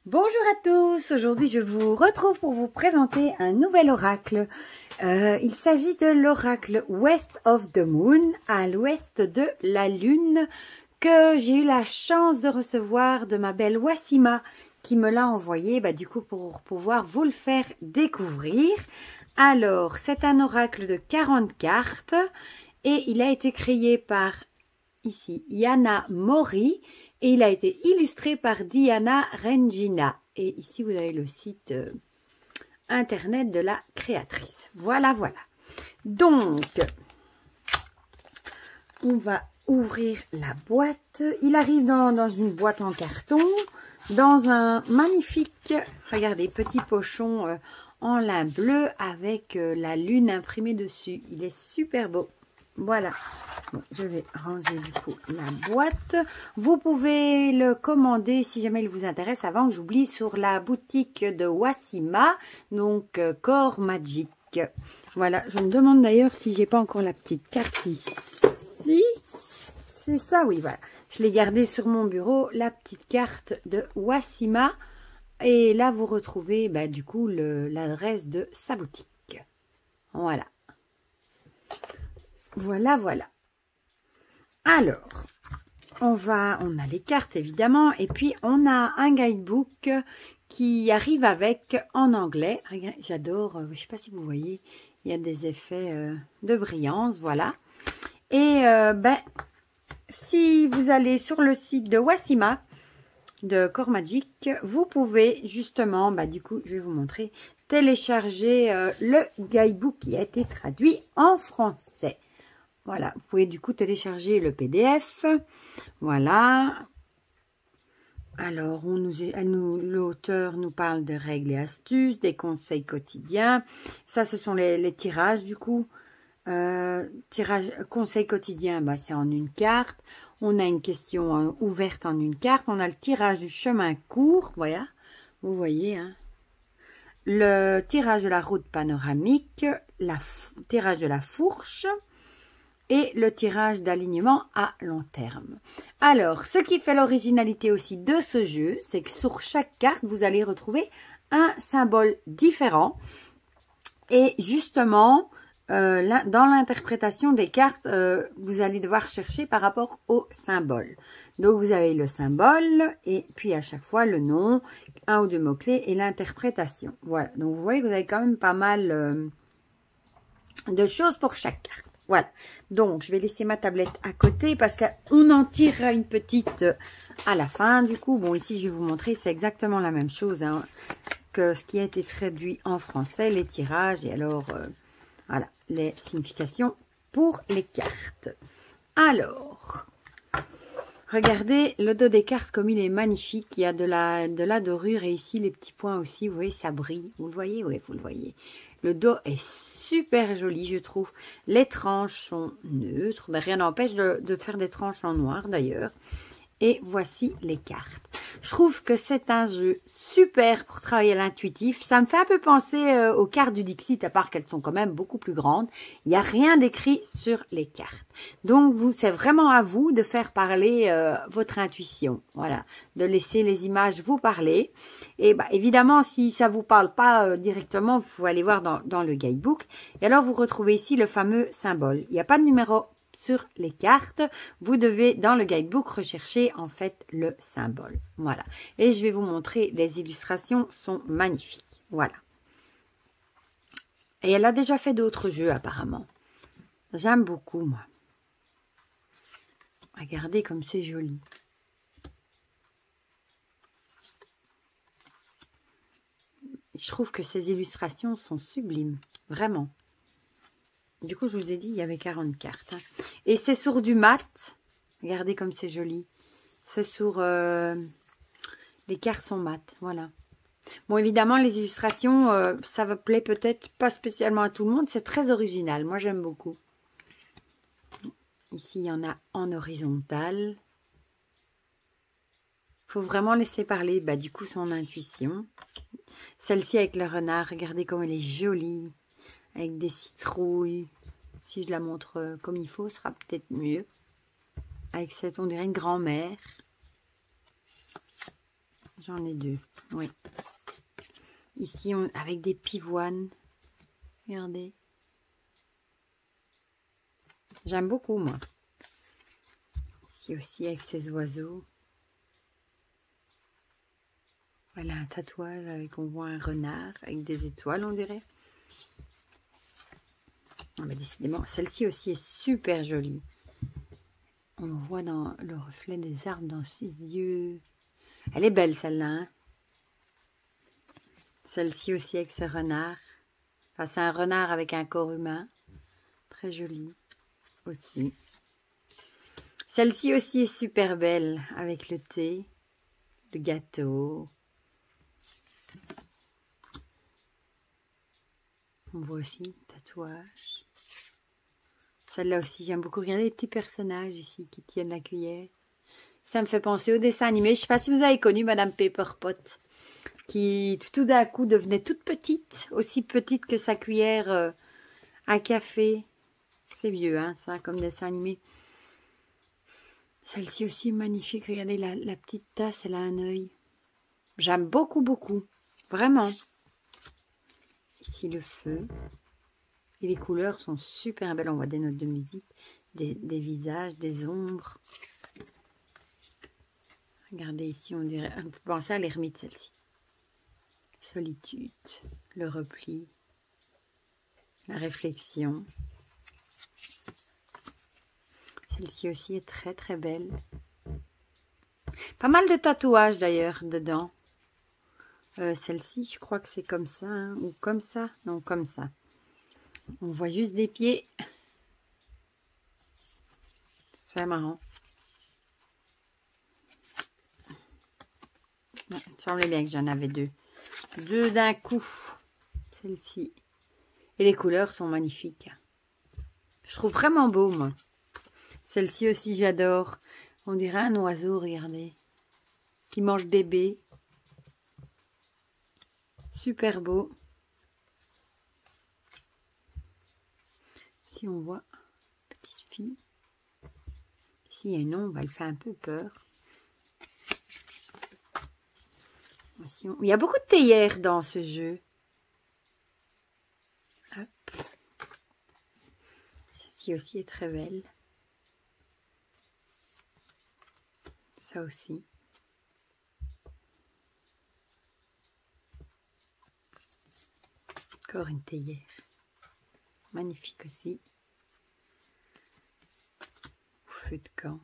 Bonjour à tous, aujourd'hui je vous retrouve pour vous présenter un nouvel oracle. Il s'agit de l'oracle West of the Moon, à l'ouest de la Lune, que j'ai eu la chance de recevoir de ma belle Wassima, qui me l'a envoyé du coup pour pouvoir vous le faire découvrir. Alors, c'est un oracle de 40 cartes et il a été créé par, ici, Yana Mori. Et il a été illustré par Diana Rengina. Et ici, vous avez le site internet de la créatrice. Voilà, voilà. Donc, on va ouvrir la boîte. Il arrive dans une boîte en carton, dans un magnifique, regardez, petit pochon en lin bleu avec la lune imprimée dessus. Il est super beau. Voilà, bon, je vais ranger du coup la boîte. Vous pouvez le commander si jamais il vous intéresse, avant que j'oublie, sur la boutique de Wassima, donc Core Magic. Voilà, je me demande d'ailleurs si j'ai pas encore la petite carte ici. C'est ça, oui, voilà. Je l'ai gardée sur mon bureau, la petite carte de Wassima. Et là, vous retrouvez du coup l'adresse de sa boutique. Voilà. Voilà, voilà. Alors, on a les cartes évidemment, et puis on a un guidebook qui arrive avec en anglais. Regardez, j'adore, je ne sais pas si vous voyez, il y a des effets de brillance, voilà. Et si vous allez sur le site de Wassima, de Core Magic, vous pouvez justement, du coup, je vais vous montrer, télécharger le guidebook qui a été traduit en français. Voilà, vous pouvez du coup télécharger le PDF. Voilà. Alors, l'auteur nous parle de règles et astuces, des quotidiens. Ça, ce sont les tirages du coup. Conseils quotidiens, c'est en une carte. On a une question ouverte en une carte. On a le tirage du chemin court. Voilà, vous voyez. Hein. Le tirage de la route panoramique. Tirage de la fourche. Et le tirage d'alignement à long terme. Alors, ce qui fait l'originalité aussi de ce jeu, c'est que sur chaque carte, vous allez retrouver un symbole différent. Et justement, dans l'interprétation des cartes, vous allez devoir chercher par rapport au symbole. Donc, vous avez le symbole et puis à chaque fois le nom, un ou deux mots-clés et l'interprétation. Voilà, donc vous voyez que vous avez quand même pas mal de choses pour chaque carte. Voilà, donc je vais laisser ma tablette à côté parce qu'on en tirera une petite à la fin. Du coup, bon, ici je vais vous montrer, c'est exactement la même chose que ce qui a été traduit en français, les tirages et alors, voilà, les significations pour les cartes. Alors, regardez le dos des cartes comme il est magnifique, il y a de la dorure et ici les petits points aussi, vous voyez, ça brille. Vous le voyez? Oui, vous le voyez. Le dos est super joli, je trouve. Les tranches sont neutres. Rien n'empêche de faire des tranches en noir, d'ailleurs. Et voici les cartes. Je trouve que c'est un jeu super pour travailler à l'intuitif. Ça me fait un peu penser aux cartes du Dixit, à part qu'elles sont quand même beaucoup plus grandes. Il n'y a rien d'écrit sur les cartes. Donc, c'est vraiment à vous de faire parler votre intuition. Voilà, de laisser les images vous parler. Et évidemment, si ça vous parle pas directement, vous pouvez aller voir dans le guidebook. Et alors, vous retrouvez ici le fameux symbole. Il n'y a pas de numéro sur les cartes, vous devez dans le guidebook rechercher en fait le symbole. Voilà. Et je vais vous montrer, les illustrations sont magnifiques. Voilà. Et elle a déjà fait d'autres jeux apparemment. J'aime beaucoup moi. Regardez comme c'est joli. Je trouve que ces illustrations sont sublimes. Vraiment. Du coup, je vous ai dit, il y avait 40 cartes. Hein. Et c'est sur du mat. Regardez comme c'est joli. C'est sur... les cartes sont mat. Voilà. Bon, évidemment, les illustrations, ça va plaire peut-être pas spécialement à tout le monde. C'est très original. Moi, j'aime beaucoup. Ici, il y en a en horizontal. Il faut vraiment laisser parler, du coup, son intuition. Celle-ci avec le renard. Regardez comme elle est jolie. Avec des citrouilles. Si je la montre comme il faut, ce sera peut-être mieux. Avec cette, on dirait une grand-mère. J'en ai deux. Oui. Ici, avec des pivoines. Regardez. J'aime beaucoup, moi. Ici aussi, avec ces oiseaux. Voilà, un tatouage avec, on voit un renard avec des étoiles, on dirait. Ah, mais décidément, celle-ci aussi est super jolie. On voit dans le reflet des arbres dans ses yeux. Elle est belle, celle-là. Hein, celle-ci aussi avec ce renard. Enfin, c'est un renard avec un corps humain. Très jolie aussi. Celle-ci aussi est super belle avec le thé, le gâteau. On voit aussi tatouage. Celle-là aussi, j'aime beaucoup. Regardez les petits personnages ici qui tiennent la cuillère. Ça me fait penser au dessin animé. Je ne sais pas si vous avez connu Madame Pepperpot, qui tout d'un coup devenait toute petite, aussi petite que sa cuillère à café. C'est vieux, hein, ça, comme dessin animé. Celle-ci aussi est magnifique. Regardez la petite tasse, elle a un œil. J'aime beaucoup, beaucoup. Vraiment. Ici, le feu. Et les couleurs sont super belles. On voit des notes de musique, des visages, des ombres. Regardez ici, on dirait... On peut penser à l'ermite, celle-ci. Solitude, le repli, la réflexion. Celle-ci aussi est très très belle. Pas mal de tatouages d'ailleurs dedans. Celle-ci, je crois que c'est comme ça, hein, ou comme ça. Non, comme ça. On voit juste des pieds. C'est marrant. Il semblait bien que j'en avais deux. Deux d'un coup. Celle-ci. Et les couleurs sont magnifiques. Je trouve vraiment beau, moi. Celle-ci aussi, j'adore. On dirait un oiseau, regardez. Qui mange des baies. Super beau. Ici, on voit petite fille. Ici, il y a une ombre, elle fait un peu peur. Ici, il y a beaucoup de théières dans ce jeu. Hop. Celle-ci aussi est très belle. Ça aussi. Encore une théière. Magnifique aussi. Feu de camp.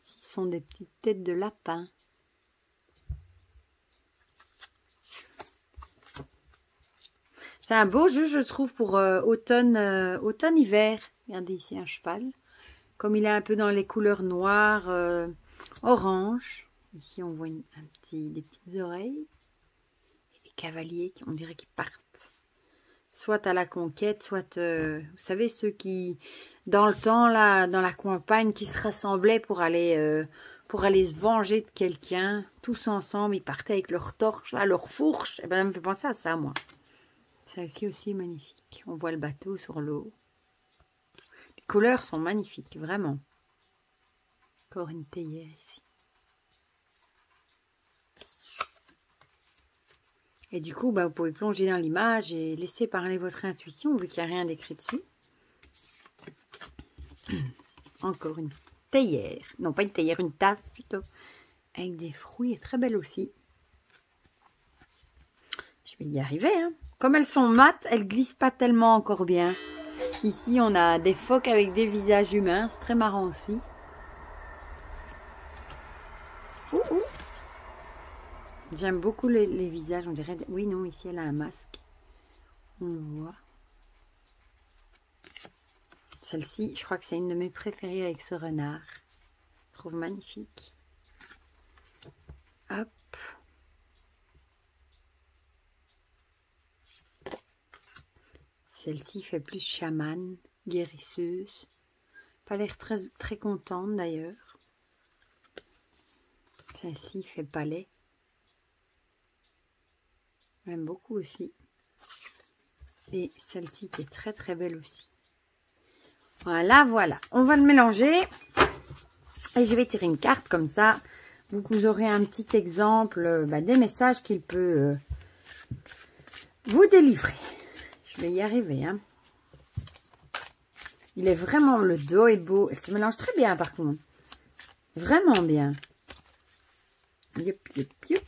Ici sont des petites têtes de lapin. C'est un beau jeu, je trouve, pour automne-hiver. Regardez ici un cheval. Comme il est un peu dans les couleurs noires, orange. Ici, on voit des petites oreilles. Et des cavaliers, on dirait qu'ils partent. Soit à la conquête, soit, vous savez, ceux qui, dans le temps, là, dans la campagne, qui se rassemblaient pour aller se venger de quelqu'un. Tous ensemble, ils partaient avec leurs torches, là, leurs fourches. Et ben, ça me fait penser à ça, moi. Celle-ci aussi est magnifique. On voit le bateau sur l'eau. Les couleurs sont magnifiques, vraiment. Encore une théière ici. Et du coup, bah, vous pouvez plonger dans l'image et laisser parler votre intuition, vu qu'il n'y a rien d'écrit dessus. Encore une théière. Non, pas une théière, une tasse plutôt. Avec des fruits, très belle aussi. Je vais y arriver, hein. Comme elles sont mates, elles glissent pas tellement encore bien. Ici, on a des phoques avec des visages humains. C'est très marrant aussi. J'aime beaucoup les visages. On dirait... Oui, non, ici, elle a un masque. On le voit. Celle-ci, je crois que c'est une de mes préférées avec ce renard. Je trouve magnifique. Hop. Celle-ci fait plus chamane, guérisseuse. Pas l'air très contente d'ailleurs. Celle-ci fait palais. J'aime beaucoup aussi. Et celle-ci qui est très très belle aussi. Voilà, voilà. On va le mélanger. Et je vais tirer une carte comme ça. vous aurez un petit exemple des messages qu'il peut vous délivrer. Je vais y arriver, hein. Il est vraiment, le dos est beau. Il se mélange très bien, par contre. Vraiment bien. Yup, yup, yup.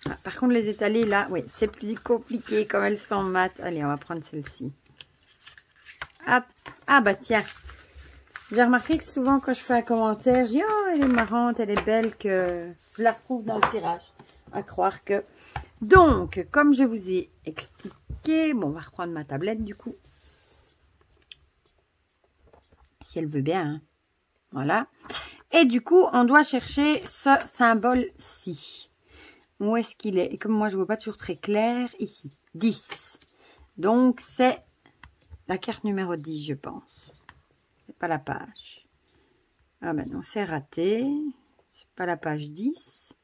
Ah, par contre, les étalés, là, oui, c'est plus compliqué comme elles sont mates. Allez, on va prendre celle-ci. Hop. Ah, bah tiens. J'ai remarqué que souvent, quand je fais un commentaire, je dis, oh, elle est marrante, elle est belle, que je la retrouve dans le tirage. À croire que... Donc, comme je vous ai expliqué, bon, on va reprendre ma tablette, du coup. Si elle veut bien, hein. Voilà. Et du coup, on doit chercher ce symbole-ci. Où est-ce qu'il est? Et comme moi, je ne vois pas toujours très clair, ici. 10. Donc, c'est la carte numéro 10, je pense. C'est pas la page. Ah ben non, c'est raté. C'est pas la page 10.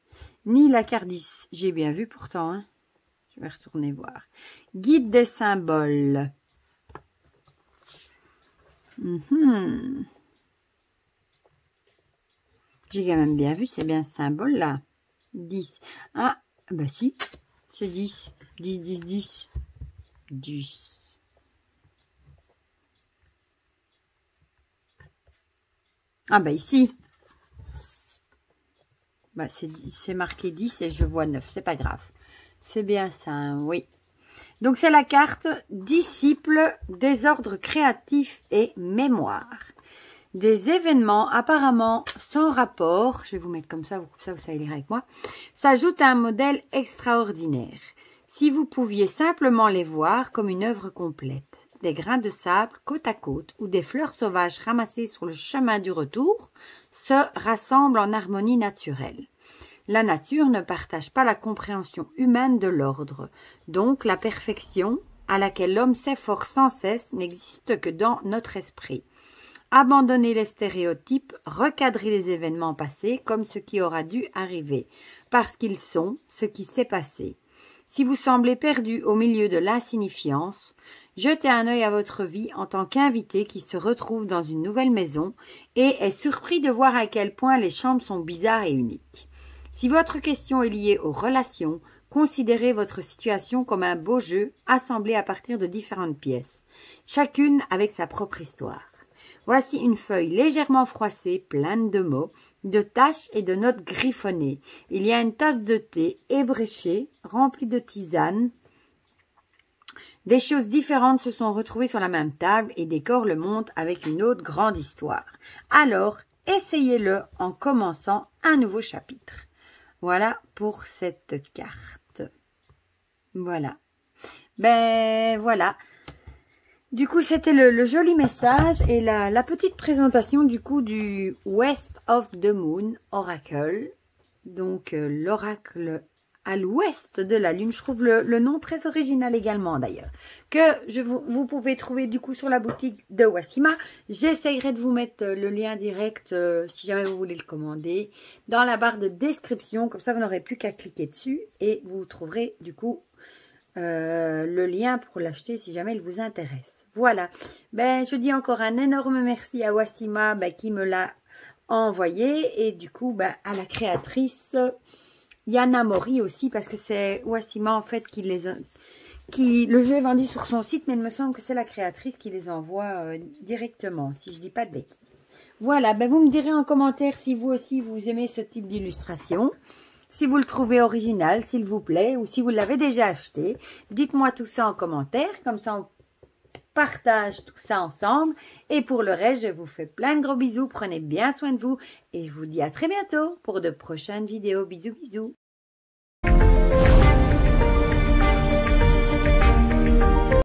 Ni la carte 10. J'ai bien vu pourtant, hein. Je vais retourner voir. Guide des symboles. J'ai quand même bien vu, c'est bien ce symbole-là. 10. Ah, bah si, c'est 10. 10, 10, 10. 10. Ah, bah ici. Bah c'est marqué 10 et je vois 9, c'est pas grave. C'est bien ça, hein, oui. Donc c'est la carte disciple des ordres créatifs et mémoire. Des événements apparemment sans rapport, je vais vous mettre comme ça vous savez lire avec moi, s'ajoute à un modèle extraordinaire. Si vous pouviez simplement les voir comme une œuvre complète, des grains de sable côte à côte ou des fleurs sauvages ramassées sur le chemin du retour se rassemblent en harmonie naturelle. La nature ne partage pas la compréhension humaine de l'ordre, donc la perfection à laquelle l'homme s'efforce sans cesse n'existe que dans notre esprit. Abandonner les stéréotypes, recadrer les événements passés comme ce qui aura dû arriver, parce qu'ils sont ce qui s'est passé. Si vous semblez perdu au milieu de l'insignifiance, jetez un œil à votre vie en tant qu'invité qui se retrouve dans une nouvelle maison et est surpris de voir à quel point les chambres sont bizarres et uniques. Si votre question est liée aux relations, considérez votre situation comme un beau jeu assemblé à partir de différentes pièces, chacune avec sa propre histoire. Voici une feuille légèrement froissée, pleine de mots, de taches et de notes griffonnées. Il y a une tasse de thé ébréchée, remplie de tisane. Des choses différentes se sont retrouvées sur la même table et décorent le monde avec une autre grande histoire. Alors, essayez-le en commençant un nouveau chapitre. Voilà pour cette carte. Voilà. Ben voilà. Du coup, c'était le joli message et la petite présentation du coup du West of the Moon Oracle. Donc, l'oracle à l'ouest de la lune. Je trouve le nom très original également d'ailleurs. Que vous pouvez trouver du coup sur la boutique de Wassima. J'essayerai de vous mettre le lien direct si jamais vous voulez le commander dans la barre de description. Comme ça, vous n'aurez plus qu'à cliquer dessus et vous trouverez du coup le lien pour l'acheter si jamais il vous intéresse. Voilà, ben je dis encore un énorme merci à Wassima qui me l'a envoyé et du coup à la créatrice Yana Mori aussi parce que c'est Wassima en fait le jeu est vendu sur son site mais il me semble que c'est la créatrice qui les envoie directement si je dis pas de bêtises. Voilà, ben vous me direz en commentaire si vous aussi vous aimez ce type d'illustration. Si vous le trouvez original, s'il vous plaît, ou si vous l'avez déjà acheté, dites-moi tout ça en commentaire, comme ça on partage tout ça ensemble. Et pour le reste, je vous fais plein de gros bisous, prenez bien soin de vous et je vous dis à très bientôt pour de prochaines vidéos. Bisous, bisous.